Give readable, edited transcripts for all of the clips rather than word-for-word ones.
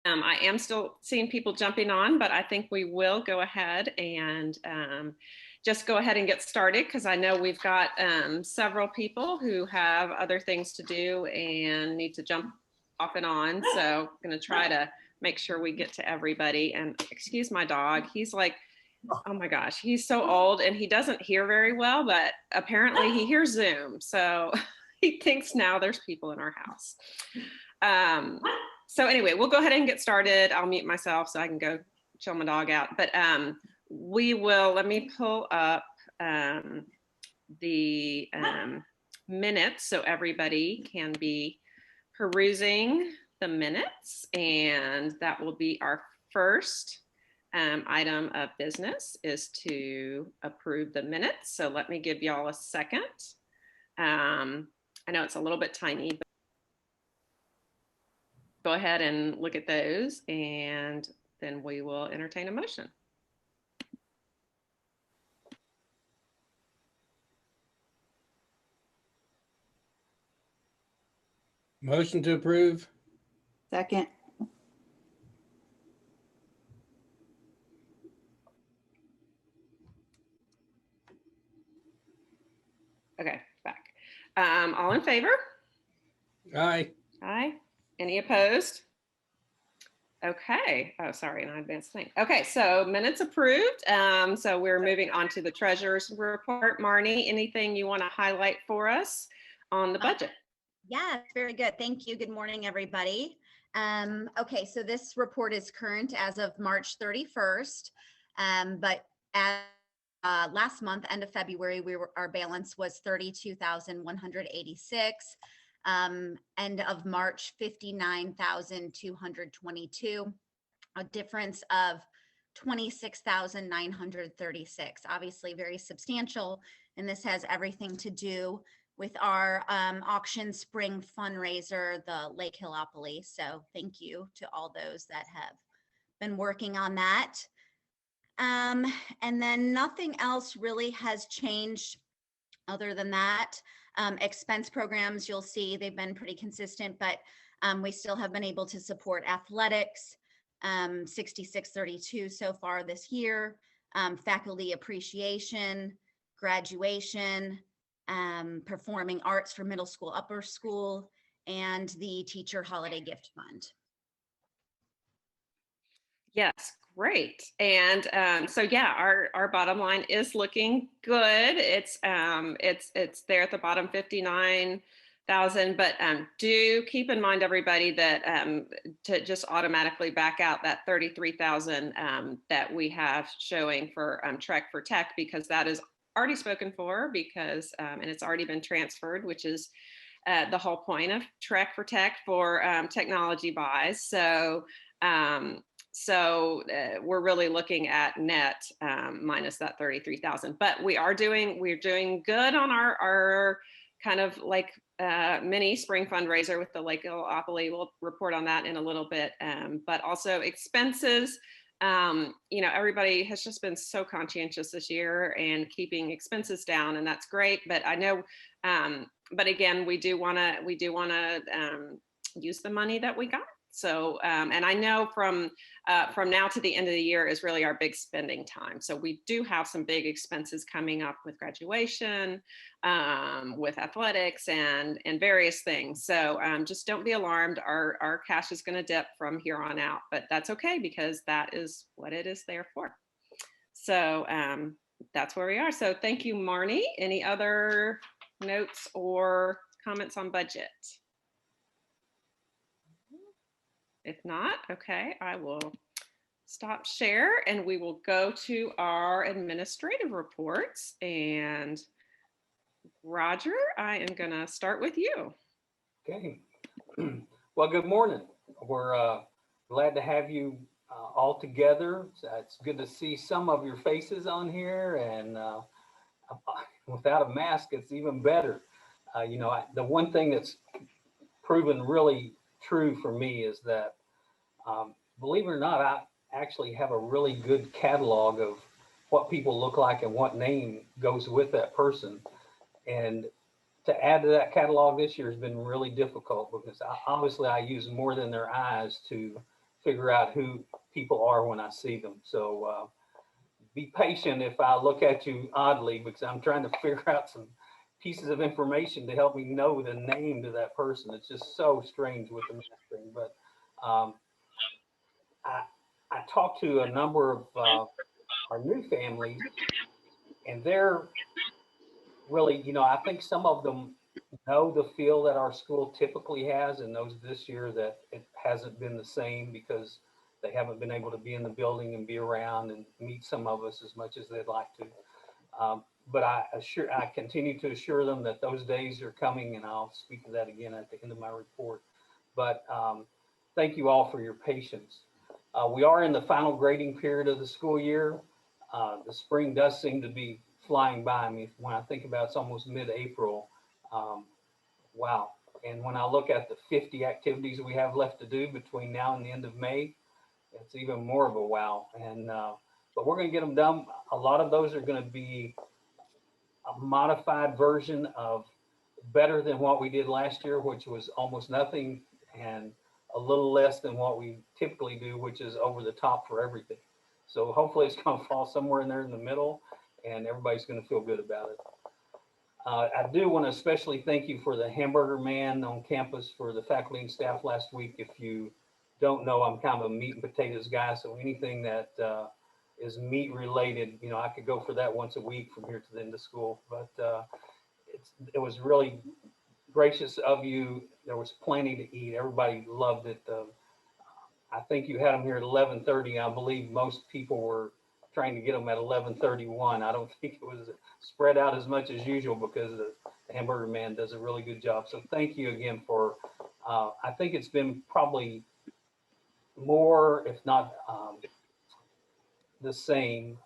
I am still seeing people jumping on, but I think we will go ahead and just go ahead and get started because I know we've got several people who have other things to do and need to jump off and on. So I'm going to try to make sure we get to everybody. And excuse my dog. He's like, oh my gosh, he's so old and he doesn't hear very well, but apparently he hears Zoom. So he thinks now there's people in our house. So anyway, we'll go ahead and get started. I'll mute myself so I can go chill my dog out. But we will, let me pull up the minutes so everybody can be perusing the minutes. And that will be our first item of business is to approve the minutes. So let me give y'all a second. I know it's a little bit tiny, but go ahead and look at those and then we will entertain a motion. Motion to approve. Second. Okay, back. All in favor? Aye. Aye. Any opposed? Okay. Oh, sorry, an advanced thing. Okay, so minutes approved. So we're moving on to the treasurer's report. Marnie, anything you want to highlight for us on the budget? Yes, very good. Thank you. Good morning, everybody. Okay, so this report is current as of March 31st, but as last month, end of February, our balance was 32,186. End of March, 59,222, a difference of 26,936. Obviously very substantial, and this has everything to do with our auction spring fundraiser, the Lake Hillopoly. So thank you to all those that have been working on that. And then nothing else really has changed other than that. Expense programs, you'll see they've been pretty consistent, but we still have been able to support athletics, 6632 so far this year, faculty appreciation, graduation, performing arts for middle school, upper school, and the teacher holiday gift fund. Yes, great. And so yeah, our bottom line is looking good. It's there at the bottom, 59,000. But do keep in mind, everybody, that to just automatically back out that 33,000 that we have showing for Trek for Tech, because that is already spoken for, because and it's already been transferred, which is the whole point of Trek for Tech for technology buys. So we're really looking at net minus that 33,000, but we're doing good on our kind of like mini spring fundraiser with the Lake Hillopoly. We'll report on that in a little bit, but also expenses. Everybody has just been so conscientious this year and keeping expenses down, and that's great. But I know, but again, we do want to use the money that we got. So, and I know from now to the end of the year is really our big spending time. So we do have some big expenses coming up with graduation, with athletics and various things. So just don't be alarmed. Our cash is going to dip from here on out, but that's okay because that is what it is there for. So that's where we are. So thank you, Marnie. Any other notes or comments on budget? If not, okay, I will stop share and we will go to our administrative reports. And Roger, I am gonna start with you. Okay, well, good morning. We're glad to have you all together. It's good to see some of your faces on here, and without a mask, it's even better. The one thing that's proven really true for me is that, believe it or not, I actually have a really good catalog of what people look like and what name goes with that person. And to add to that catalog this year has been really difficult because obviously I use more than their eyes to figure out who people are when I see them. So be patient if I look at you oddly, because I'm trying to figure out some pieces of information to help me know the name to that person. It's just so strange with the math thing. But I talked to a number of our new families, and they're really, I think some of them know the feel that our school typically has, and knows this year that it hasn't been the same because they haven't been able to be in the building and be around and meet some of us as much as they'd like to. But I continue to assure them that those days are coming, and I'll speak to that again at the end of my report. But thank you all for your patience. We are in the final grading period of the school year. The spring does seem to be flying by me. When I think about it's almost mid-April. Wow. And when I look at the 50 activities we have left to do between now and the end of May, it's even more of a wow. And but we're going to get them done. A lot of those are going to be a modified version of better than what we did last year, which was almost nothing, and a little less than what we typically do, which is over the top for everything. So hopefully it's going to fall somewhere in there in the middle, and everybody's going to feel good about it. I do want to especially thank you for the hamburger man on campus for the faculty and staff last week. If you don't know, I'm kind of a meat and potatoes guy, so anything that is meat related, I could go for that once a week from here to the end of school. But it was really gracious of you. There was plenty to eat. Everybody loved it. I think you had them here at 11:30. I believe most people were trying to get them at 11:31. I don't think it was spread out as much as usual because the hamburger man does a really good job. So thank you again for, I think it's been probably more, if not the same,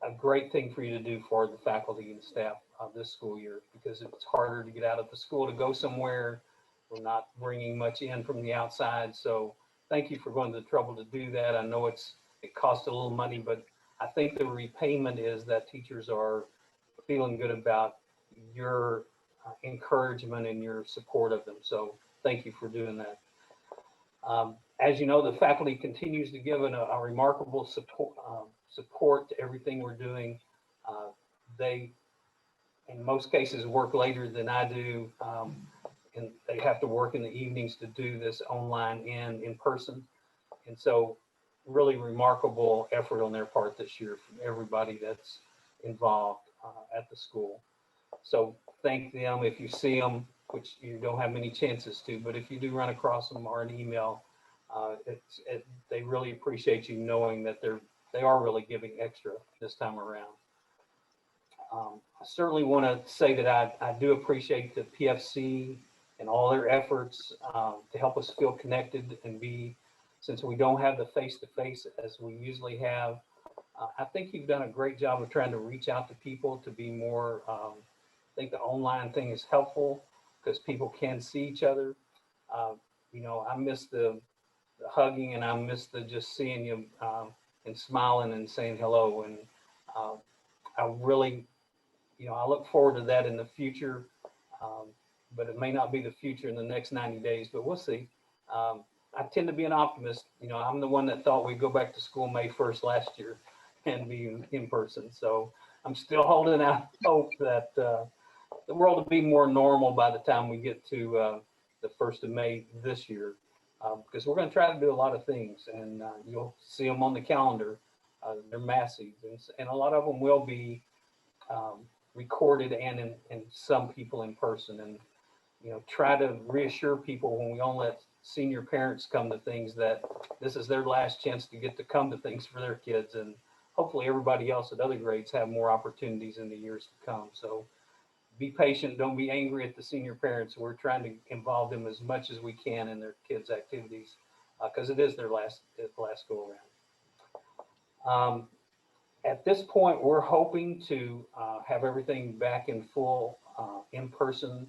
a great thing for you to do for the faculty and staff this school year, because it's harder to get out of the school to go somewhere. We're not bringing much in from the outside. So thank you for going to the trouble to do that. I know it costs a little money, but I think the repayment is that teachers are feeling good about your encouragement and your support of them. So thank you for doing that. As you know, the faculty continues to give a remarkable support to everything we're doing. They, in most cases, work later than I do, and they have to work in the evenings to do this online and in person. And so really remarkable effort on their part this year from everybody that's involved at the school. So thank them if you see them, which you don't have many chances to, but if you do run across them or an email, they really appreciate you knowing that they are really giving extra this time around. I certainly want to say that I do appreciate the PFC and all their efforts to help us feel connected and since we don't have the face-to-face as we usually have. I think you've done a great job of trying to reach out to people to be more, I think the online thing is helpful because people can see each other. I miss the hugging, and I miss the just seeing you and smiling and saying hello. And I really, I look forward to that in the future, but it may not be the future in the next 90 days, but we'll see. I tend to be an optimist. I'm the one that thought we'd go back to school May 1st last year and be in person. So I'm still holding out hope that the world will be more normal by the time we get to the 1st of May this year, because we're going to try to do a lot of things, and you'll see them on the calendar. They're massive, and a lot of them will be recorded and some people in person. And try to reassure people when we don't let senior parents come to things that this is their last chance to get to come to things for their kids, and hopefully everybody else at other grades have more opportunities in the years to come. So be patient, don't be angry at the senior parents. We're trying to involve them as much as we can in their kids' activities because it is their last go around. At this point, we're hoping to have everything back in full in person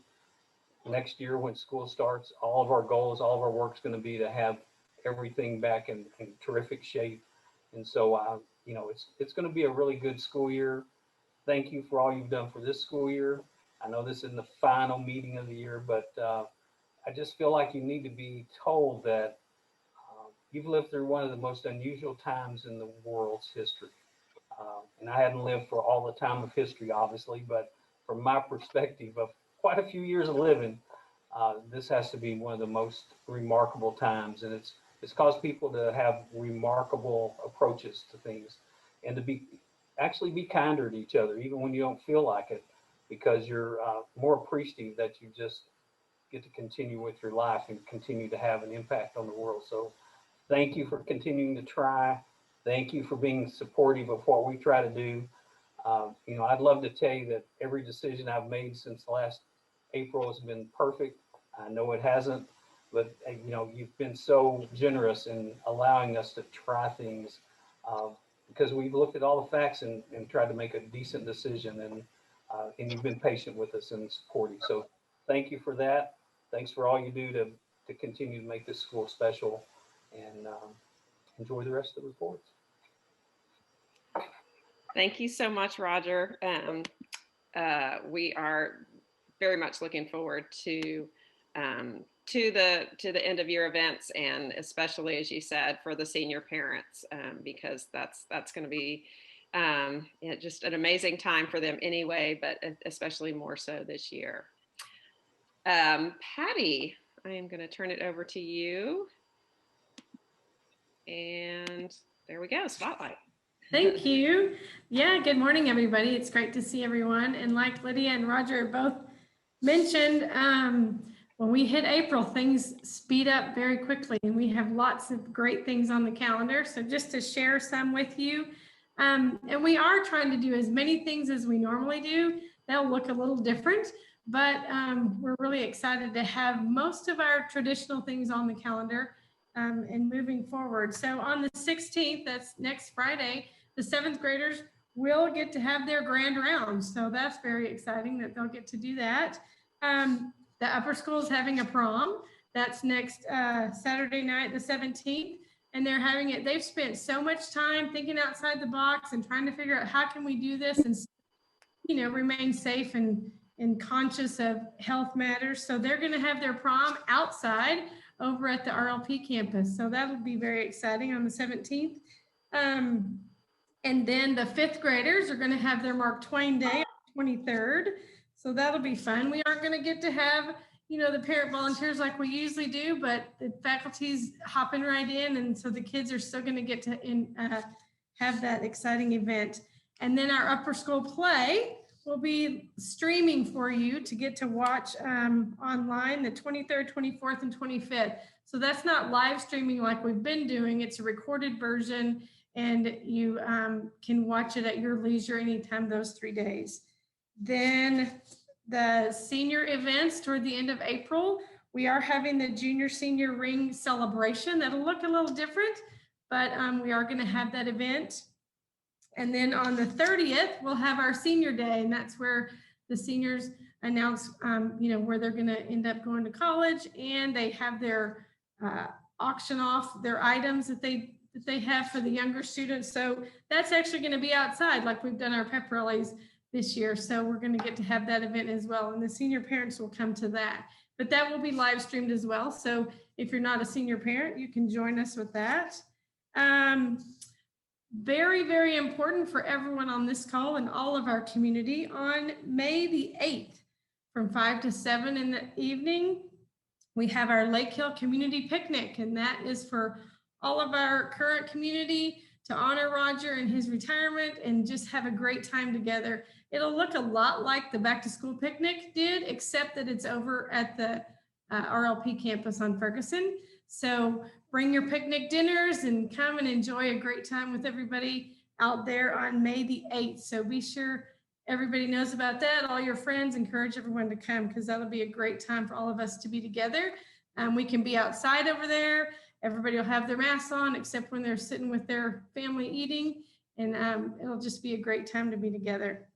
next year when school starts. All of our goals, all of our work is going to be to have everything back in terrific shape. And so, it's going to be a really good school year. Thank you for all you've done for this school year. I know this isn't the final meeting of the year, but I just feel like you need to be told that you've lived through one of the most unusual times in the world's history. And I hadn't lived for all the time of history, obviously, but from my perspective of quite a few years of living, this has to be one of the most remarkable times. And it's caused people to have remarkable approaches to things and to actually be kinder to each other, even when you don't feel like it, because you're more appreciative that you just get to continue with your life and continue to have an impact on the world. So thank you for continuing to try. Thank you for being supportive of what we try to do. I'd love to tell you that every decision I've made since last April has been perfect. I know it hasn't, but you've been so generous in allowing us to try things because we've looked at all the facts and tried to make a decent decision, and you've been patient with us and supportive. So thank you for that. Thanks for all you do to continue to make this school special, and enjoy the rest of the reports. Thank you so much, Roger. We are very much looking forward to the end of year events, and especially, as you said, for the senior parents, because that's going to be just an amazing time for them anyway, but especially more so this year. Patty, I am going to turn it over to you. And there we go, spotlight. Thank you. Yeah, good morning, everybody. It's great to see everyone. And like Lydia and Roger both mentioned, when we hit April, things speed up very quickly, and we have lots of great things on the calendar. So just to share some with you, and we are trying to do as many things as we normally do. They'll look a little different, but we're really excited to have most of our traditional things on the calendar and moving forward. So on the 16th, that's next Friday, the 7th graders will get to have their grand round. So that's very exciting that they'll get to do that. The upper school is having a prom. That's next Saturday night, the 17th. And they're having it. They've spent so much time thinking outside the box and trying to figure out how can we do this and, remain safe and conscious of health matters. So they're going to have their prom outside over at the RLP campus. So that'll be very exciting on the 17th. And then the 5th graders are going to have their Mark Twain Day on the 23rd. So that'll be fun. We aren't going to get to have, the parent volunteers like we usually do, but the faculty's hopping right in. And so the kids are still going to get to have that exciting event. And then our upper school play will be streaming for you to get to watch online the 23rd, 24th, and 25th. So that's not live streaming like we've been doing. It's a recorded version, and you can watch it at your leisure anytime those 3 days. Then the senior events toward the end of April, we are having the junior senior ring celebration. That'll look a little different, but we are going to have that event. And then on the 30th, we'll have our senior day, and that's where the seniors announce, where they're going to end up going to college, and they have their auction off their items that they have for the younger students. So that's actually going to be outside, like we've done our pep rallies this year. So we're going to get to have that event as well, and the senior parents will come to that. But that will be live streamed as well. So if you're not a senior parent, you can join us with that. Very, very important for everyone on this call and all of our community, on May the 8th from 5 to 7 in the evening, we have our Lake Hill Community Picnic, and that is for all of our current community to honor Roger and his retirement and just have a great time together. It'll look a lot like the back to school picnic did, except that it's over at the RLP campus on Ferguson. So bring your picnic dinners and come and enjoy a great time with everybody out there on May the 8th. So be sure everybody knows about that. All your friends, encourage everyone to come, because that'll be a great time for all of us to be together. We can be outside over there. Everybody will have their masks on, except when they're sitting with their family eating. And it'll just be a great time to be together.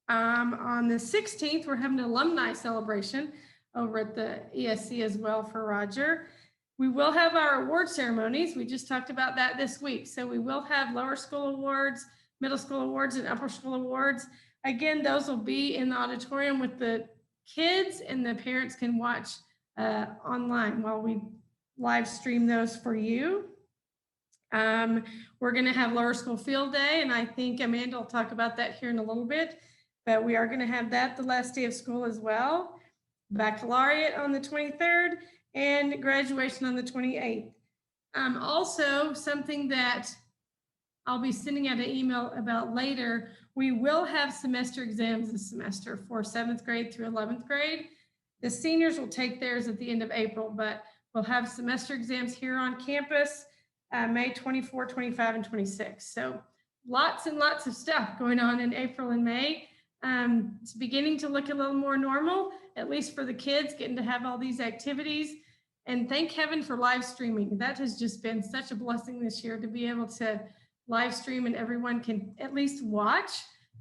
On the 16th, we're having an alumni celebration over at the ESC as well for Roger. We will have our award ceremonies. We just talked about that this week. So we will have lower school awards, middle school awards, and upper school awards. Again, those will be in the auditorium with the kids, and the parents can watch online while we live stream those for you. We're going to have lower school field day, and I think Amanda will talk about that here in a little bit, but we are going to have that the last day of school as well. Baccalaureate on the 23rd and graduation on the 28th. Also, something that I'll be sending out an email about later, we will have semester exams this semester for 7th grade through 11th grade. The seniors will take theirs at the end of April, but we'll have semester exams here on campus May 24, 25, and 26. So lots and lots of stuff going on in April and May. It's beginning to look a little more normal, at least for the kids, getting to have all these activities. And thank heaven for live streaming. That has just been such a blessing this year to be able to live stream and everyone can at least watch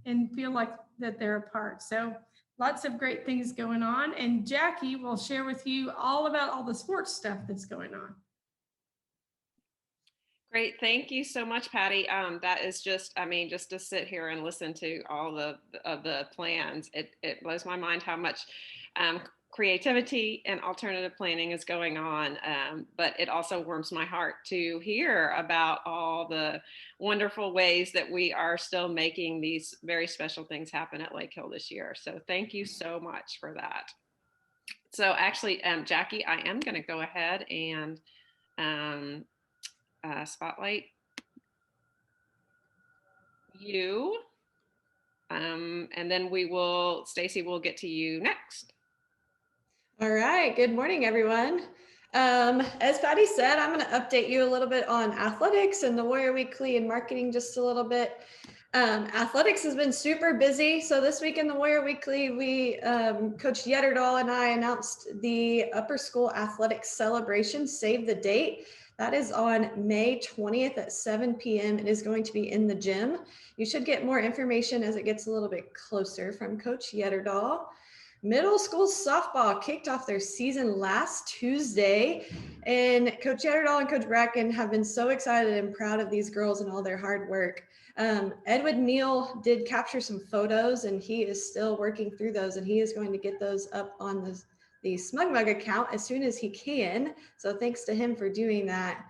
and feel like that they're a part. So lots of great things going on. And Jackie will share with you all about all the sports stuff that's going on. Great. Thank you so much, Patty. That is just, I mean, just to sit here and listen to all the plans, it blows my mind how much creativity and alternative planning is going on. But it also warms my heart to hear about all the wonderful ways that we are still making these very special things happen at Lake Hill this year. So thank you so much for that. So actually, Jackie, I am going to go ahead and spotlight you. And then Stacy will get to you next. All right, good morning, everyone. As Patty said, I'm going to update you a little bit on athletics and the Warrior Weekly and marketing just a little bit. Athletics has been super busy. So this week in the Warrior Weekly, Coach Yetterdahl and I announced the upper school athletics celebration, save the date. That is on May 20th at 7 p.m. It is going to be in the gym. You should get more information as it gets a little bit closer from Coach Yetterdahl. Middle school softball kicked off their season last Tuesday, and Coach Yetterdahl and Coach Bracken have been so excited and proud of these girls and all their hard work. Edward Neal did capture some photos, and he is still working through those, and he is going to get those up on the SmugMug account as soon as he can. So thanks to him for doing that.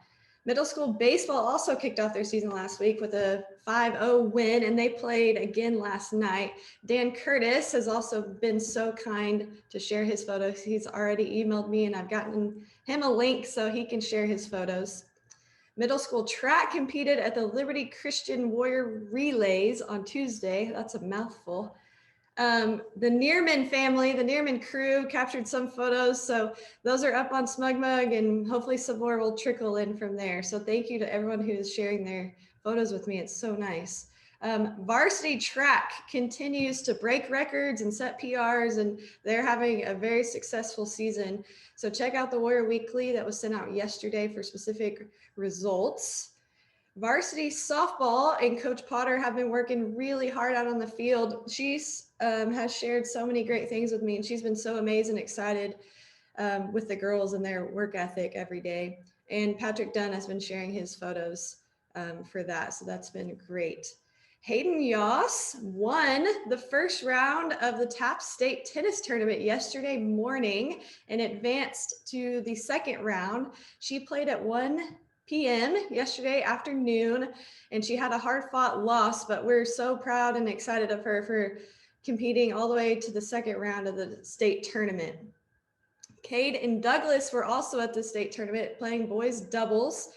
Middle school baseball also kicked off their season last week with a 5-0 win, and they played again last night. Dan Curtis has also been so kind to share his photos. He's already emailed me, and I've gotten him a link so he can share his photos. Middle school track competed at the Liberty Christian Warrior Relays on Tuesday. That's a mouthful. The Neerman family, the Neerman crew captured some photos. So those are up on SmugMug, and hopefully some more will trickle in from there. So thank you to everyone who is sharing their photos with me. It's so nice. Varsity track continues to break records and set PRs, and they're having a very successful season. So check out the Warrior Weekly that was sent out yesterday for specific results. Varsity softball and Coach Potter have been working really hard out on the field. She's has shared so many great things with me, and she's been so amazed and excited with the girls and their work ethic every day. And Patrick Dunn has been sharing his photos for that, so that's been great. Hayden Yoss won the first round of the TAP State Tennis Tournament yesterday morning and advanced to the second round. She played at 1 p.m. yesterday afternoon, and she had a hard-fought loss, but we're so proud and excited of her for competing all the way to the second round of the state tournament. Cade and Douglas were also at the state tournament playing boys doubles,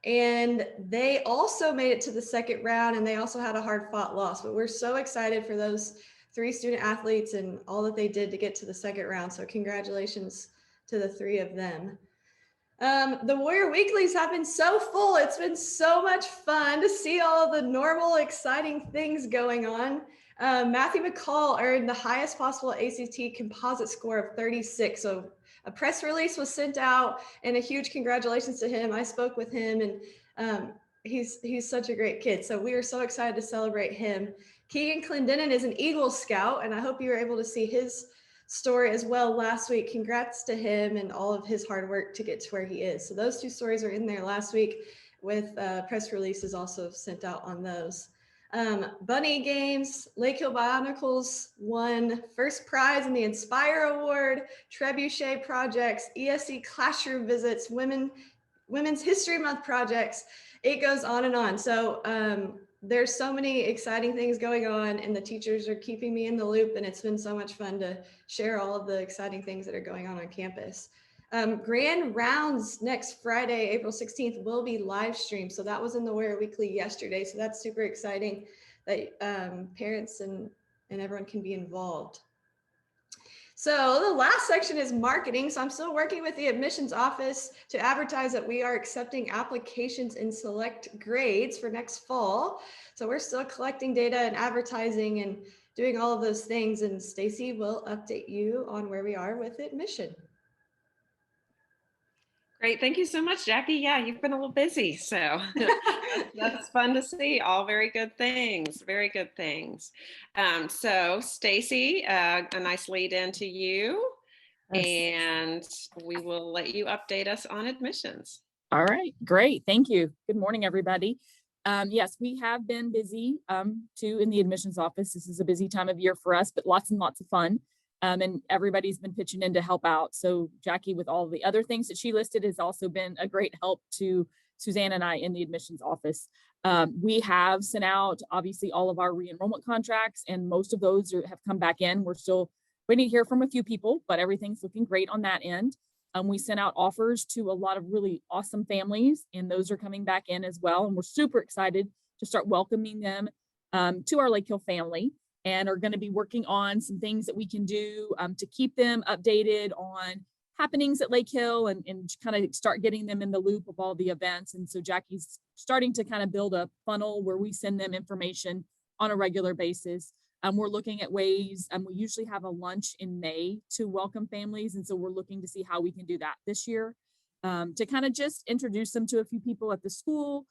and they also made it to the second round, and they also had a hard-fought loss, but we're so excited for those 3 student athletes and all that they did to get to the second round. So congratulations to the 3 of them. The Warrior Weeklies have been so full. It's been so much fun to see all the normal, exciting things going on. Matthew McCall earned the highest possible ACT composite score of 36. So a press release was sent out, and a huge congratulations to him. I spoke with him, and he's such a great kid. So we are so excited to celebrate him. Keegan Clendenin is an Eagle Scout, and I hope you were able to see his story as well last week. Congrats to him and all of his hard work to get to where he is. So those 2 stories are in there last week with press releases also sent out on those. Bunny Games, Lake Hill Bionicles won first prize in the Inspire Award, Trebuchet projects, ESC classroom visits, Women's History Month projects. It goes on and on. So there's so many exciting things going on, and the teachers are keeping me in the loop, and it's been so much fun to share all of the exciting things that are going on campus. Grand rounds next Friday, April 16th will be live streamed. So that was in the Warrior Weekly yesterday. So that's super exciting that parents and everyone can be involved. So the last section is marketing. So I'm still working with the admissions office to advertise that we are accepting applications in select grades for next fall. So we're still collecting data and advertising and doing all of those things. And Stacy will update you on where we are with admission. Great. Thank you so much, Jackie. Yeah, you've been a little busy, so that's fun to see. All very good things. Very good things. So Stacy, a nice lead into you, and we will let you update us on admissions. All right, great. Thank you. Good morning, everybody. Yes, we have been busy too in the admissions office. This is a busy time of year for us, but lots and lots of fun. And everybody's been pitching in to help out. So Jackie, with all the other things that she listed, has also been a great help to Suzanne and I in the admissions office. We have sent out, obviously, all of our re-enrollment contracts, and most of those have come back in. We're still waiting to hear from a few people, but everything's looking great on that end. We sent out offers to a lot of really awesome families, and those are coming back in as well. And we're super excited to start welcoming them to our Lake Hill family, and are going to be working on some things that we can do to keep them updated on happenings at Lake Hill and kind of start getting them in the loop of all the events. And so Jackie's starting to kind of build a funnel where we send them information on a regular basis. We're looking at ways, we usually have a lunch in May to welcome families. And so we're looking to see how we can do that this year to kind of just introduce them to a few people at the school,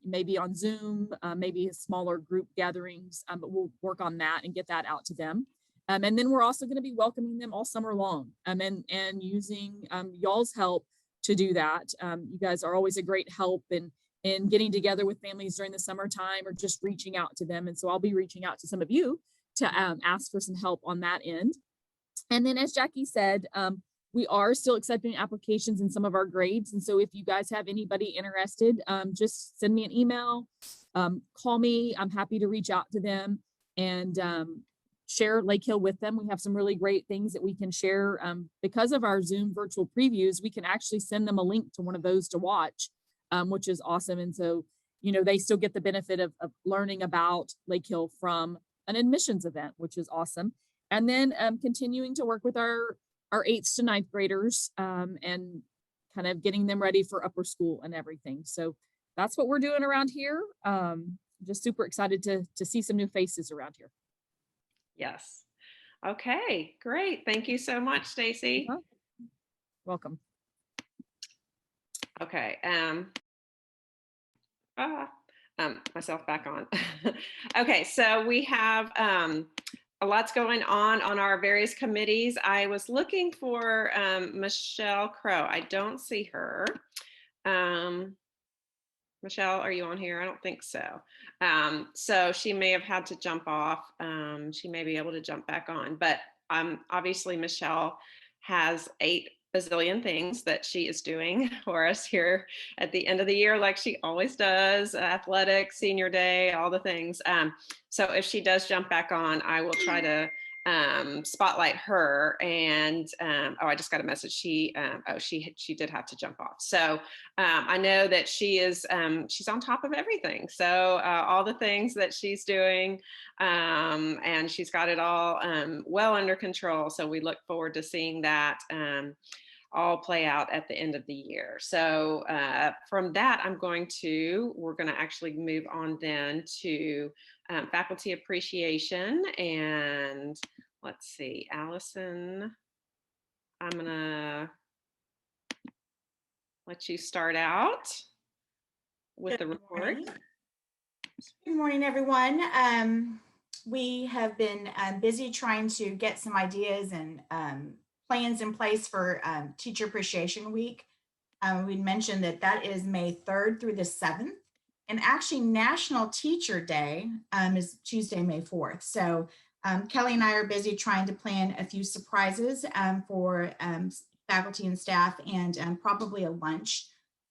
maybe on Zoom, maybe smaller group gatherings, but we'll work on that and get that out to them. And then we're also going to be welcoming them all summer long and using y'all's help to do that. You guys are always a great help in getting together with families during the summertime or just reaching out to them. And so I'll be reaching out to some of you to ask for some help on that end. And then, as Jackie said, we are still accepting applications in some of our grades. And so if you guys have anybody interested, just send me an email, call me. I'm happy to reach out to them and share Lake Hill with them. We have some really great things that we can share. Because of our Zoom virtual previews, we can actually send them a link to one of those to watch, which is awesome. And so, you know, they still get the benefit of learning about Lake Hill from an admissions event, which is awesome. And then continuing to work with our 8th to 9th graders and kind of getting them ready for upper school and everything. So that's what we're doing around here. Just super excited to see some new faces around here. Yes. Okay, great. Thank you so much, Stacy. Welcome. Okay. Myself back on. Okay, so we have a lot's going on our various committees. I was looking for Michelle Crow. I don't see her. Michelle, are you on here? I don't think so. So she may have had to jump off. She may be able to jump back on, but obviously Michelle has 8 bazillion things that she is doing for us here at the end of the year, like she always does, athletics, senior day, all the things. So if she does jump back on, I will try to spotlight her. And I just got a message. She did have to jump off. So I know that she's on top of everything. So all the things that she's doing, and she's got it all well under control. So we look forward to seeing that all play out at the end of the year. So from that, we're going to actually move on then to faculty appreciation. And let's see, Allison, I'm going to let you start out with the report. Good morning, everyone. We have been busy trying to get some ideas and plans in place for Teacher Appreciation Week. We mentioned that is May 3rd through the 7th. And actually National Teacher Day is Tuesday, May 4th. So Kelly and I are busy trying to plan a few surprises for faculty and staff, and probably a lunch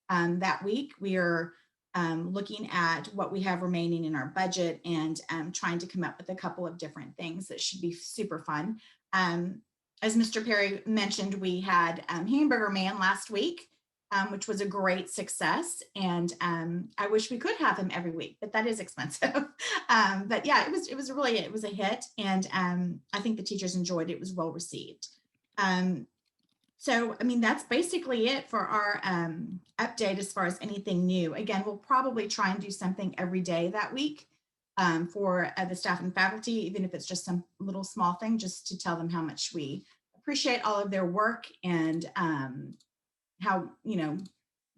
that week. We are looking at what we have remaining in our budget and trying to come up with a couple of different things that should be super fun. As Mr. Perry mentioned, we had Hamburger Man last week, which was a great success. And I wish we could have him every week, but that is expensive. But yeah, it was a hit. And I think the teachers enjoyed it. It was well received. So, I mean, that's basically it for our update as far as anything new. Again, we'll probably try and do something every day that week for the staff and faculty, even if it's just some little small thing, just to tell them how much we appreciate all of their work and how,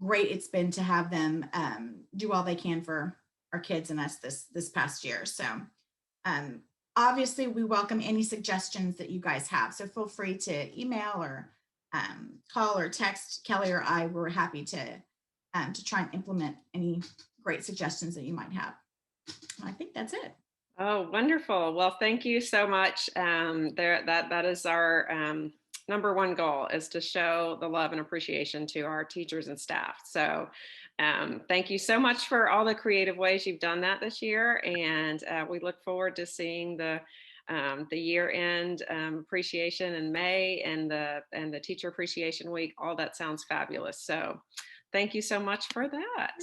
great it's been to have them do all they can for our kids and us this past year. So obviously we welcome any suggestions that you guys have. So feel free to email or call or text Kelly or I. We're happy to try and implement any great suggestions that you might have. I think that's it. Oh, wonderful. Well, thank you so much. That is our number one goal, is to show the love and appreciation to our teachers and staff. So thank you so much for all the creative ways you've done that this year. And we look forward to seeing the year-end appreciation in May and the Teacher Appreciation Week. All that sounds fabulous. So thank you so much for that.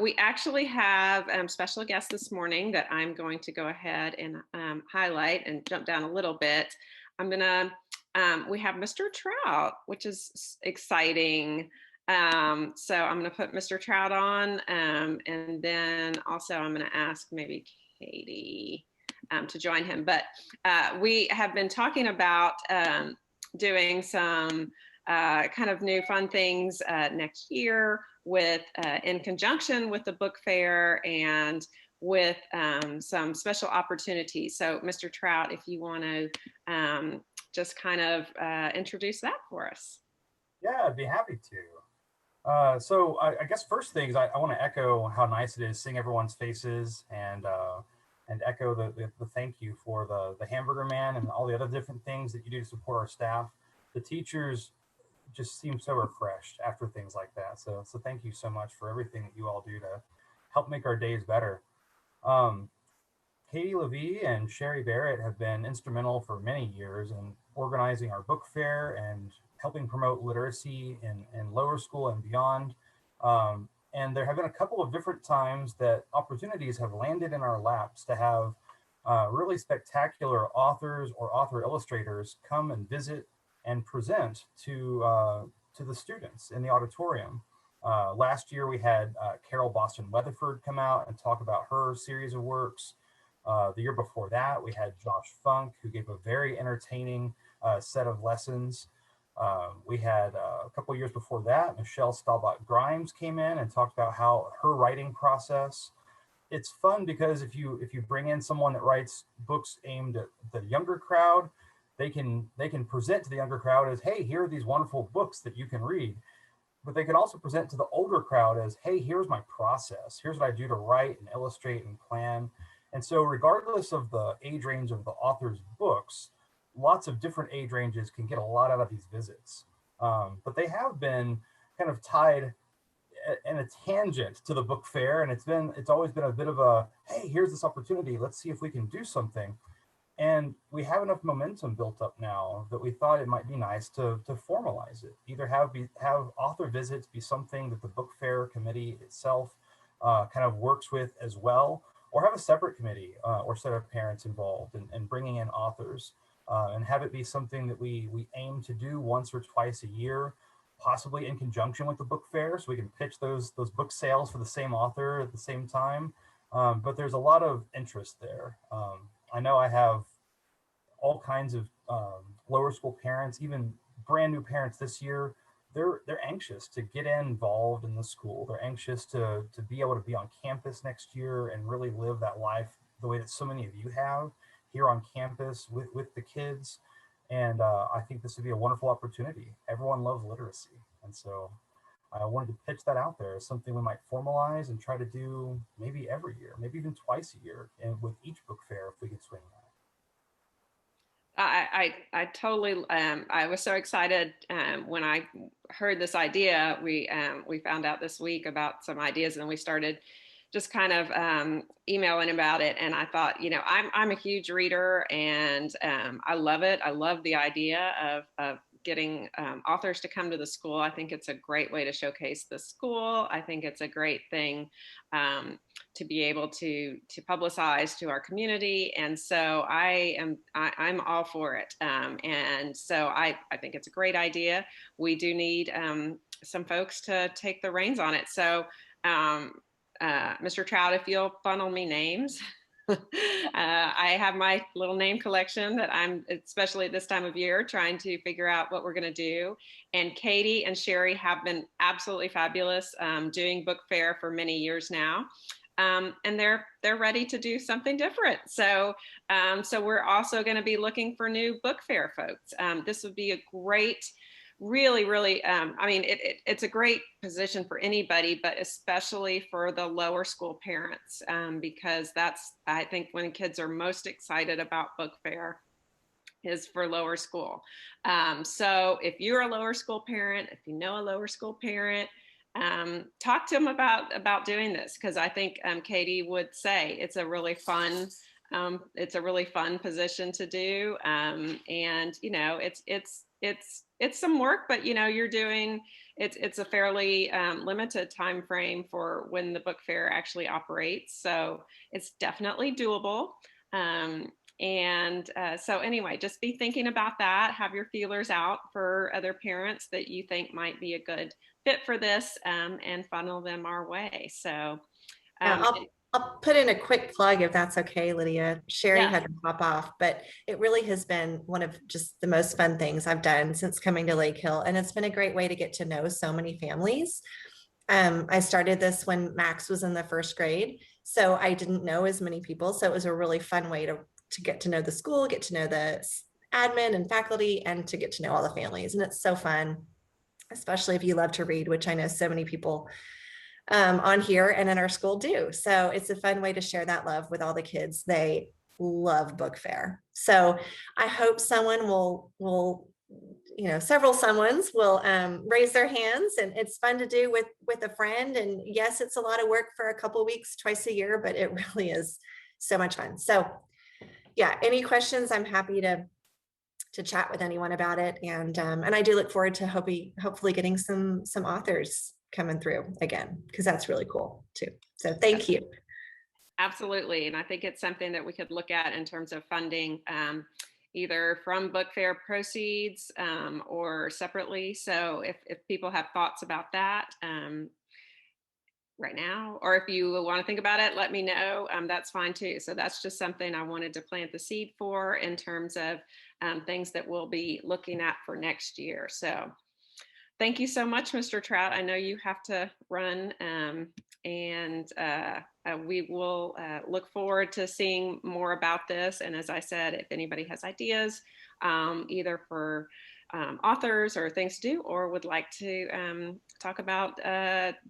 We actually have special guests this morning that I'm going to go ahead and highlight and jump down a little bit. We have Mr. Trout, which is exciting. So I'm going to put Mr. Trout on, and then also I'm going to ask maybe Katie to join him. But we have been talking about doing some kind of new fun things next year with in conjunction with the book fair and with some special opportunities. So Mr. Trout, if you want to just kind of introduce that for us. Yeah, I'd be happy to. So I guess first things, I want to echo how nice it is seeing everyone's faces and echo the thank you for the Hamburger Man and all the other different things that you do to support our staff. The teachers just seem so refreshed after things like that. So thank you so much for everything that you all do to help make our days better. Katie Levy and Sherry Barrett have been instrumental for many years in organizing our book fair and helping promote literacy in lower school and beyond. And there have been a couple of different times that opportunities have landed in our laps to have really spectacular authors or author illustrators come and visit and present to the students in the auditorium. Last year we had Carol Boston Weatherford come out and talk about her series of works. The year before that, we had Josh Funk, who gave a very entertaining set of lessons. We had a couple of years before that, Michelle Staubach Grimes came in and talked about how her writing process. It's fun because if you bring in someone that writes books aimed at the younger crowd, they can present to the younger crowd as, hey, here are these wonderful books that you can read. But they can also present to the older crowd as, hey, here's my process. Here's what I do to write and illustrate and plan. And so regardless of the age range of the author's books, lots of different age ranges can get a lot out of these visits. But they have been kind of tied in a tangent to the book fair. And it's always been a bit of a, hey, here's this opportunity. Let's see if we can do something. And we have enough momentum built up now that we thought it might be nice to formalize it. Either have author visits be something that the book fair committee itself kind of works with as well, or have a separate committee or set of parents involved in bringing in authors, and have it be something that we aim to do once or twice a year, possibly in conjunction with the book fair, so we can pitch those book sales for the same author at the same time. But there's a lot of interest there. I know I have all kinds of lower school parents, even brand new parents this year. They're anxious to get involved in the school. They're anxious to be able to be on campus next year and really live that life the way that so many of you have here on campus with the kids. And I think this would be a wonderful opportunity. Everyone loves literacy. And so I wanted to pitch that out there as something we might formalize and try to do maybe every year, maybe even twice a year, and with each book fair, if we could swing that. I totally, I was so excited when I heard this idea. We found out this week about some ideas, and we started just kind of emailing about it. And I thought, you know, I'm a huge reader, and I love it. I love the idea of getting authors to come to the school. I think it's a great way to showcase the school. I think it's a great thing to be able to publicize to our community. And so I'm all for it. And so I think it's a great idea. We do need some folks to take the reins on it. So Mr. Trout, if you'll funnel me names. I have my little name collection that I'm, especially at this time of year, trying to figure out what we're going to do. And Katie and Sherry have been absolutely fabulous doing book fair for many years now. And they're ready to do something different. So so we're also going to be looking for new book fair folks. This would be a great, really, I mean, it's a great position for anybody, but especially for the lower school parents, because that's, I think, when kids are most excited about book fair is for lower school. So if you're a lower school parent, if you know a lower school parent, talk to them about doing this, because I think Katie would say it's a really fun position to do, and you know, it's some work, but you know, you're doing it's a fairly limited time frame for when the book fair actually operates, so it's definitely doable. And so anyway, just be thinking about that. Have your feelers out for other parents that you think might be a good fit for this, and funnel them our way. So I'll put in a quick plug if that's okay, Lydia. Sherry Yeah. had to pop off, but it really has been one of just the most fun things I've done since coming to Lake Hill. And it's been a great way to get to know so many families. I started this when Max was in the first grade, so I didn't know as many people. So it was a really fun way to get to know the school, get to know the admin and faculty, and to get to know all the families. And it's so fun, especially if you love to read, which I know so many people on here and in our school do. So it's a fun way to share that love with all the kids. They love book fair. So I hope someone will, you know, several someones will raise their hands, and it's fun to do with a friend. And yes, it's a lot of work for a couple of weeks, twice a year, but it really is so much fun. So yeah, any questions, I'm happy to chat with anyone about it. And I do look forward to hopefully getting some authors coming through again, because that's really cool too. So thank you. Absolutely. And I think it's something that we could look at in terms of funding, either from book fair proceeds or separately. So if people have thoughts about that right now, or if you want to think about it, let me know. That's fine too. So that's just something I wanted to plant the seed for in terms of things that we'll be looking at for next year. So thank you so much, Mr. Trout. I know you have to run, and we will look forward to seeing more about this. And as I said, if anybody has ideas, either for authors or things to do, or would like to talk about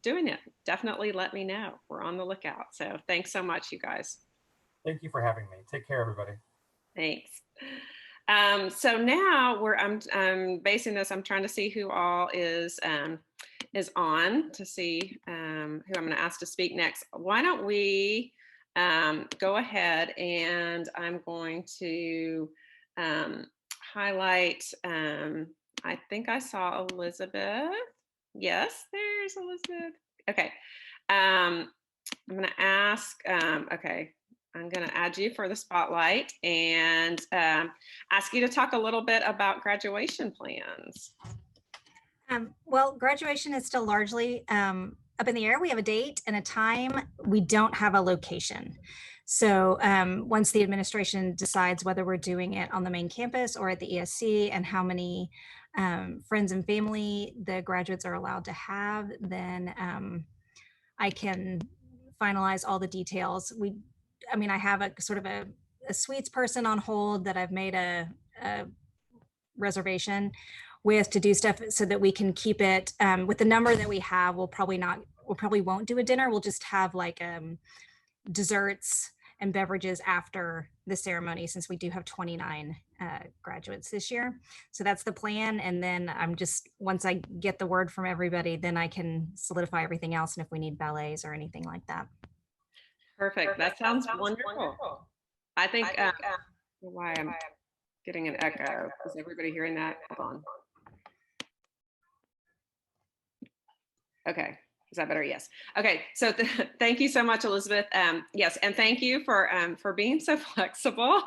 doing it, definitely let me know. We're on the lookout. So thanks so much, you guys. Thank you for having me. Take care, everybody. Thanks. So now I'm basing this, I'm trying to see who all is on, to see who I'm going to ask to speak next. Why don't we go ahead, and I'm going to highlight, I think I saw Elizabeth. Yes, there's Elizabeth. Okay. I'm going to ask, okay. I'm going to add you for the spotlight and ask you to talk a little bit about graduation plans. Well, graduation is still largely up in the air. We have a date and a time. We don't have a location. So once the administration decides whether we're doing it on the main campus or at the ESC, and how many friends and family the graduates are allowed to have, then I can finalize all the details. I have a sort of a suites person on hold that I've made a reservation. with to do stuff so that we can keep it with the number that we have. We'll probably won't do a dinner. We'll just have like desserts and beverages after the ceremony, since we do have 29 graduates this year. So that's the plan. And then once I get the word from everybody, then I can solidify everything else. And if we need ballets or anything like that. Perfect. That sounds wonderful. I think why I'm getting an echo. Is everybody hearing that? Hold on. Okay. Is that better? Yes. Okay. So thank you so much, Elizabeth. Yes. And thank you for being so flexible.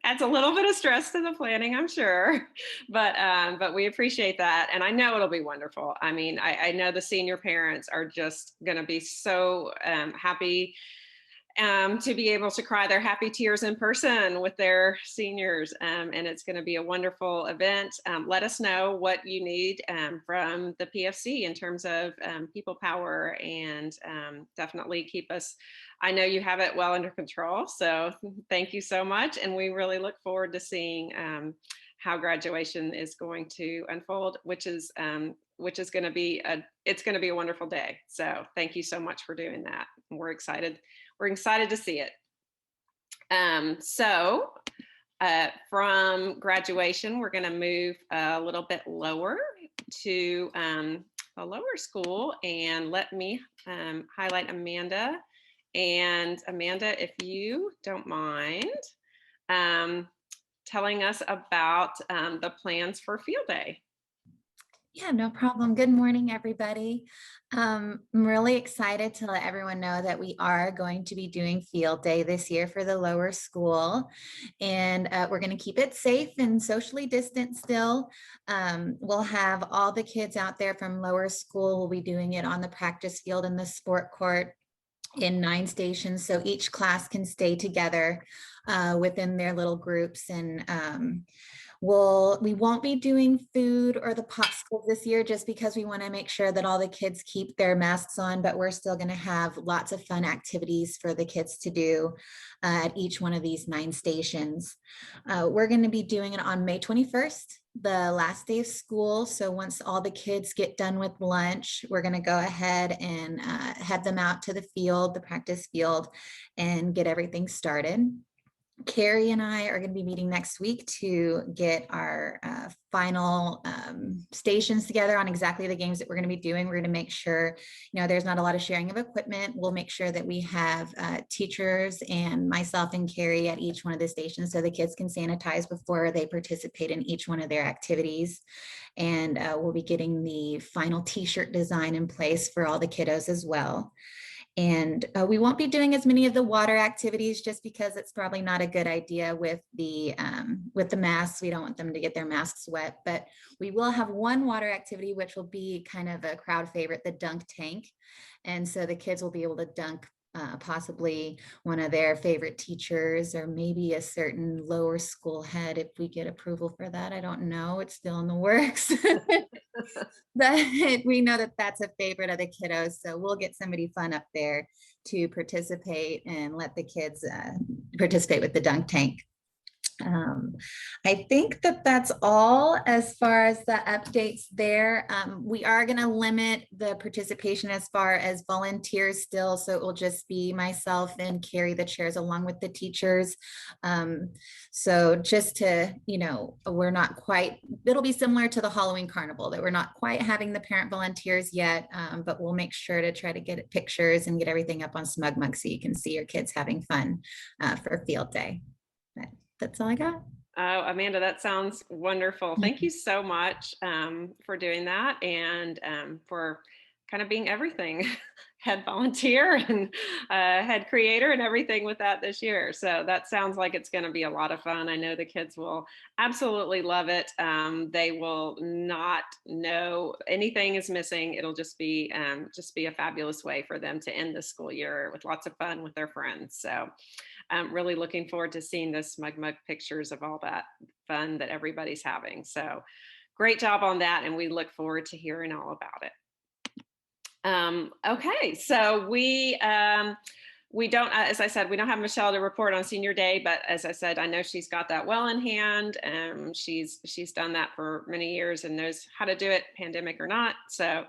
Adds a little bit of stress to the planning, I'm sure, but we appreciate that. And I know it'll be wonderful. I mean, I know the senior parents are just going to be so happy to be able to cry their happy tears in person with their seniors. And it's going to be a wonderful event. Let us know what you need from the PFC in terms of people power, and definitely keep us. I know you have it well under control. So thank you so much. And we really look forward to seeing how graduation is going to unfold, which is going to be a wonderful day. So thank you so much for doing that. We're excited. We're excited to see it. From graduation, we're going to move a little bit lower to a lower school, and let me highlight Amanda. And Amanda, if you don't mind telling us about the plans for field day. Yeah, no problem. Good morning, everybody. I'm really excited to let everyone know that we are going to be doing field day this year for the lower school, and we're going to keep it safe and socially distant still. We'll have all the kids out there from lower school. We'll be doing it on the practice field and the sport court in 9 stations, so each class can stay together within their little groups. And we won't be doing food or the popsicles this year, just because we want to make sure that all the kids keep their masks on, but we're still going to have lots of fun activities for the kids to do at each one of these 9 stations. We're going to be doing it on May 21st, the last day of school. So once all the kids get done with lunch, we're going to go ahead and head them out to the field, the practice field, and get everything started. Carrie and I are going to be meeting next week to get our final stations together on exactly the games that we're going to be doing. We're going to make sure, there's not a lot of sharing of equipment. We'll make sure that we have teachers and myself and Carrie at each one of the stations, so the kids can sanitize before they participate in each one of their activities. And we'll be getting the final t-shirt design in place for all the kiddos as well. And we won't be doing as many of the water activities, just because it's probably not a good idea with the masks. We don't want them to get their masks wet, but we will have one water activity, which will be kind of a crowd favorite, the dunk tank. And so the kids will be able to dunk possibly one of their favorite teachers, or maybe a certain lower school head if we get approval for that. I don't know, it's still in the works. But we know that that's a favorite of the kiddos, so we'll get somebody fun up there to participate and let the kids participate with the dunk tank. I think that that's all as far as the updates there. We are going to limit the participation as far as volunteers still, so it will just be myself and Carrie, the chairs, along with the teachers. So just to, we're not quite, it'll be similar to the Halloween carnival, that we're not quite having the parent volunteers yet, but we'll make sure to try to get pictures and get everything up on SmugMug so you can see your kids having fun for field day. That's all I got. Oh, Amanda, that sounds wonderful. Thank you so much for doing that, and for kind of being everything, head volunteer and head creator and everything with that this year. So that sounds like it's going to be a lot of fun. I know the kids will absolutely love it. They will not know anything is missing. It'll just be a fabulous way for them to end the school year with lots of fun with their friends. So I'm really looking forward to seeing the SmugMug pictures of all that fun that everybody's having. So great job on that. And we look forward to hearing all about it. Okay, so we we don't, as I said, we don't have Michelle to report on senior day, but as I said, I know she's got that well in hand. She's done that for many years and knows how to do it, pandemic or not. So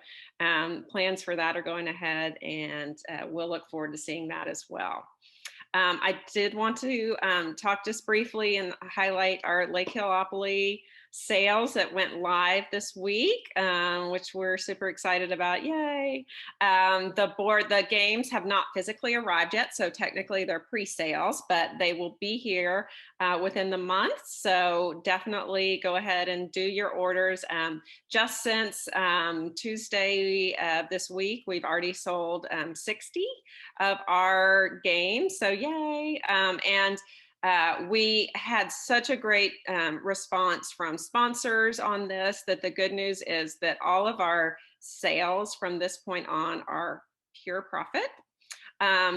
plans for that are going ahead, and we'll look forward to seeing that as well. I did want to talk just briefly and highlight our Lake Hillopoly sales that went live this week, which we're super excited about. Yay. The games have not physically arrived yet, so technically they're pre-sales, but they will be here within the month. So definitely go ahead and do your orders. Just since Tuesday this week, we've already sold 60 of our games. So yay. We had such a great response from sponsors on this, that the good news is that all of our sales from this point on are pure profit.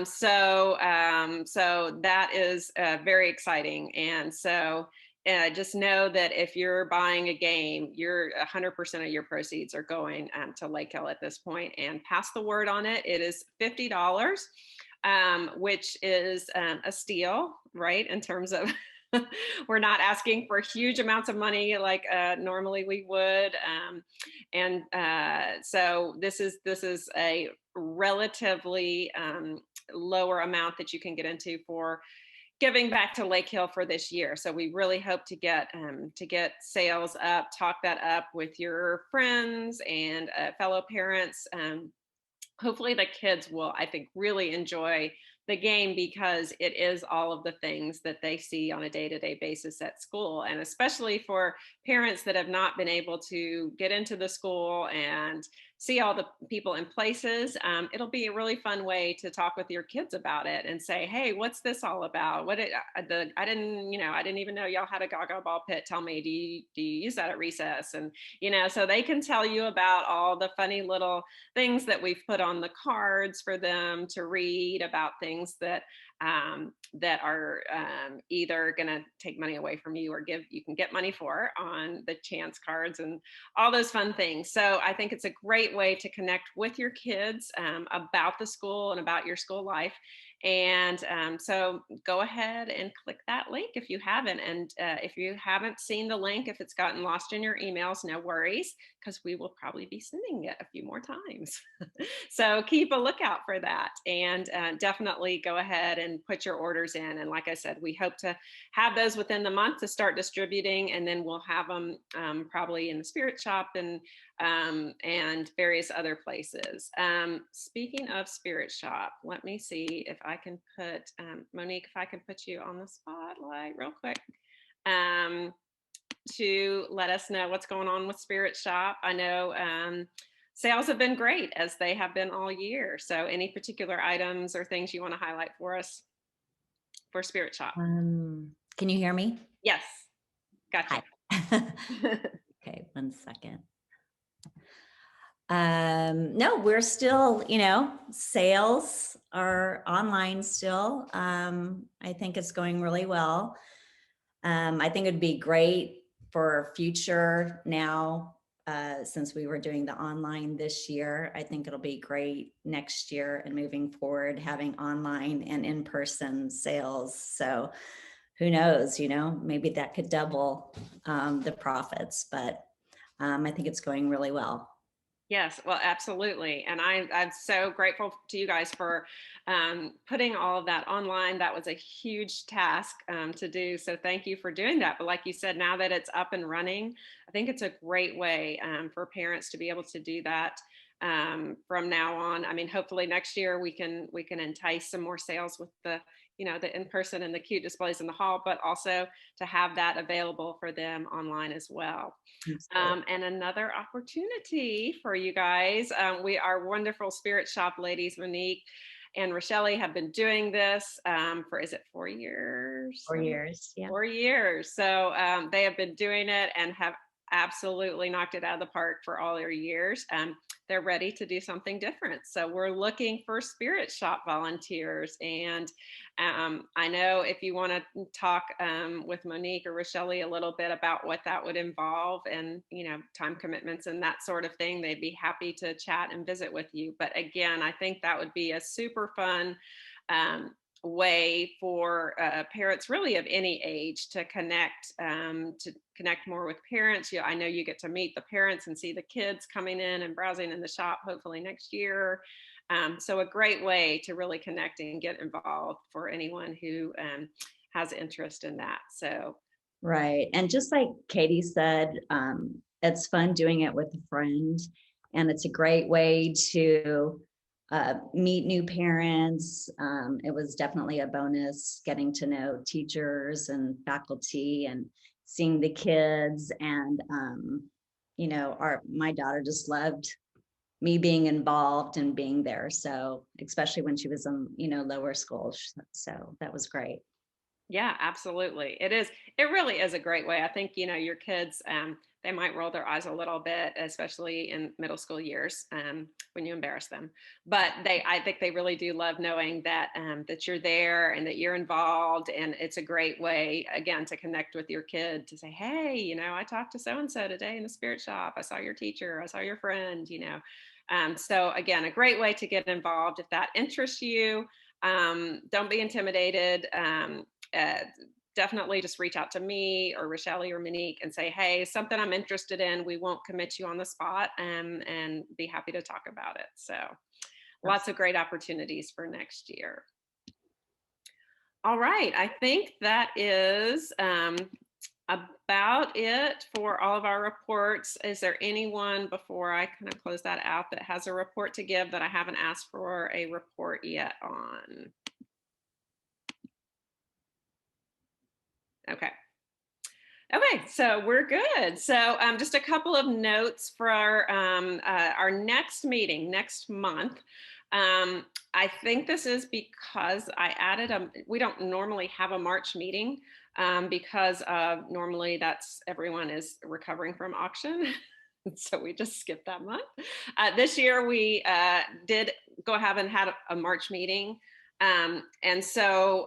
So that is very exciting. And so just know that if you're buying a game, 100% of your proceeds are going to Lake Hill at this point, and pass the word on it. It is $50. Which is a steal, right? In terms of we're not asking for huge amounts of money like normally we would. So this is a relatively lower amount that you can get into for giving back to Lake Hill for this year. So we really hope to get sales up, talk that up with your friends and fellow parents. Hopefully the kids will, I think, really enjoy the game, because it is all of the things that they see on a day-to-day basis at school. And especially for parents that have not been able to get into the school and see all the people in places, it'll be a really fun way to talk with your kids about it and say, hey, what's this all about? I didn't even know y'all had a gaga ball pit. Tell me, do you use that at recess? And, so they can tell you about all the funny little things that we've put on the cards for them to read about things that are either going to take money away from you or you can get money for on the chance cards and all those fun things. So I think it's a great way to connect with your kids about the school and about your school life. And so go ahead and click that link if you haven't. And if you haven't seen the link, if it's gotten lost in your emails, no worries, because we will probably be sending it a few more times. So keep a lookout for that, and definitely go ahead and put your orders in. And like I said, we hope to have those within the month to start distributing, and then we'll have them probably in the Spirit Shop and various other places. Speaking of Spirit Shop, let me see if I can put, Monique, if I can put you on the spotlight real quick to let us know what's going on with Spirit Shop. I know sales have been great, as they have been all year. So any particular items or things you want to highlight for us for Spirit Shop? Can you hear me? Yes. Gotcha. Okay, 1 second. No, we're still, sales are online still. I think it's going really well. I think it'd be great for future now, since we were doing the online this year. I think it'll be great next year and moving forward, having online and in-person sales. So who knows, maybe that could double the profits, but I think it's going really well. Yes, well, absolutely. And I'm so grateful to you guys for putting all of that online. That was a huge task to do. So thank you for doing that. But like you said, now that it's up and running, I think it's a great way for parents to be able to do that from now on. I mean, hopefully next year we can entice some more sales with the in-person and the cute displays in the hall, but also to have that available for them online as well. And another opportunity for you guys, our wonderful Spirit Shop ladies, Monique and Rochelle, have been doing this for, is it 4 years? 4 years, yeah. 4 years. So they have been doing it and have absolutely knocked it out of the park for all their years. They're ready to do something different. So we're looking for Spirit Shop volunteers. And I know if you want to talk with Monique or Rochelle a little bit about what that would involve and, time commitments and that sort of thing, they'd be happy to chat and visit with you. But again, I think that would be a super fun way for parents really of any age to connect more with parents. I know you get to meet the parents and see the kids coming in and browsing in the shop hopefully next year. So a great way to really connect and get involved for anyone who has interest in that. So right. And just like Katie said, it's fun doing it with a friend, and it's a great way to meet new parents. It was definitely a bonus getting to know teachers and faculty and seeing the kids. And, my daughter just loved me being involved and being there. So especially when she was in, lower school. So that was great. yeah, absolutely. It really is a great way. I think, your kids, they might roll their eyes a little bit, especially in middle school years, when you embarrass them. But I think they really do love knowing that, that you're there and that you're involved. And it's a great way, again, to connect with your kid, to say, hey, I talked to so-and-so today in the spirit shop. I saw your teacher. I saw your friend, So again, a great way to get involved if that interests you. Don't be intimidated. Definitely just reach out to me or Rochelle or Monique and say, hey, something I'm interested in. We won't commit you on the spot, and be happy to talk about it. So lots of great opportunities for next year. All right. I think that is about it for all of our reports. Is there anyone, before I kind of close that out, that has a report to give that I haven't asked for a report yet on? Okay. Okay, so we're good. So just a couple of notes for our next meeting next month. I think this is because I added we don't normally have a March meeting because normally that's everyone is recovering from auction. So we just skipped that month. This year we did go ahead and had a March meeting. And so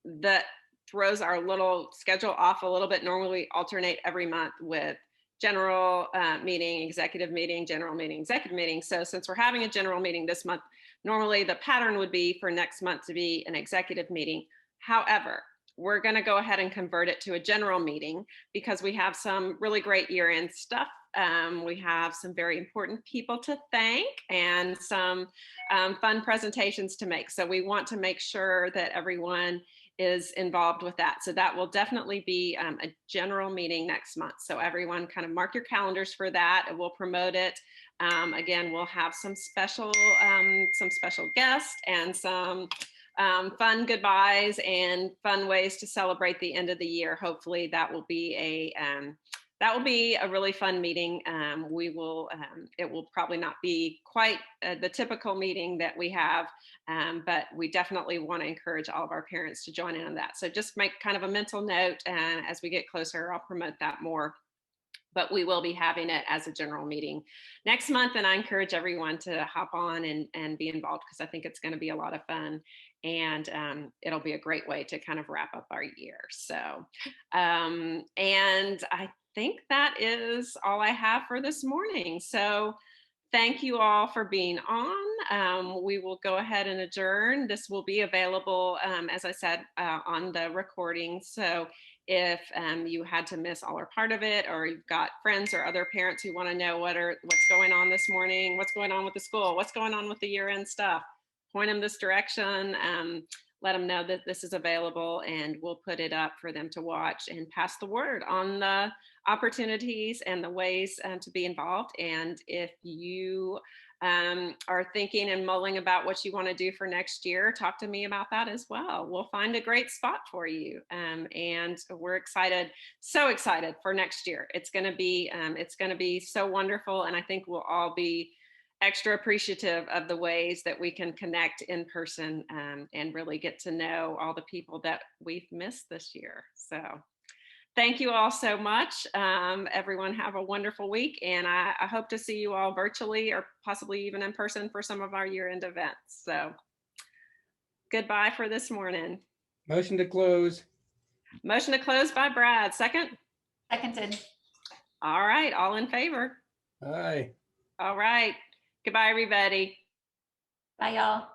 that throws our little schedule off a little bit. Normally we alternate every month with general meeting, executive meeting, general meeting, executive meeting. So since we're having a general meeting this month, normally the pattern would be for next month to be an executive meeting. However, we're going to go ahead and convert it to a general meeting because we have some really great year-end stuff. We have some very important people to thank and some fun presentations to make. So we want to make sure that everyone is involved with that. So that will definitely be a general meeting next month. So everyone kind of mark your calendars for that, and we'll promote it. Again, we'll have some special guests and some fun goodbyes and fun ways to celebrate the end of the year. Hopefully that will be a really fun meeting. It will probably not be quite the typical meeting that we have, but we definitely want to encourage all of our parents to join in on that. So just make kind of a mental note, and as we get closer, I'll promote that more. But we will be having it as a general meeting next month, and I encourage everyone to hop on and be involved because I think it's going to be a lot of fun, and it'll be a great way to kind of wrap up our year. So, and I think that is all I have for this morning. So thank you all for being on. We will go ahead and adjourn. This will be available, as I said, on the recording. So if you had to miss all or part of it, or you've got friends or other parents who want to know what's going on this morning, what's going on with the school, what's going on with the year-end stuff, point them this direction. Let them know that this is available, and we'll put it up for them to watch and pass the word on the opportunities and the ways to be involved. And if you are thinking and mulling about what you want to do for next year, talk to me about that as well. We'll find a great spot for you. And we're excited, so excited for next year. It's going to be so wonderful. And I think we'll all be extra appreciative of the ways that we can connect in person and really get to know all the people that we've missed this year. So thank you all so much. Everyone have a wonderful week, and I hope to see you all virtually or possibly even in person for some of our year-end events. So goodbye for this morning. Motion to close. Motion to close by Brad. Second? Seconded. All right, all in favor? Aye. All right. Goodbye, everybody. Bye, y'all.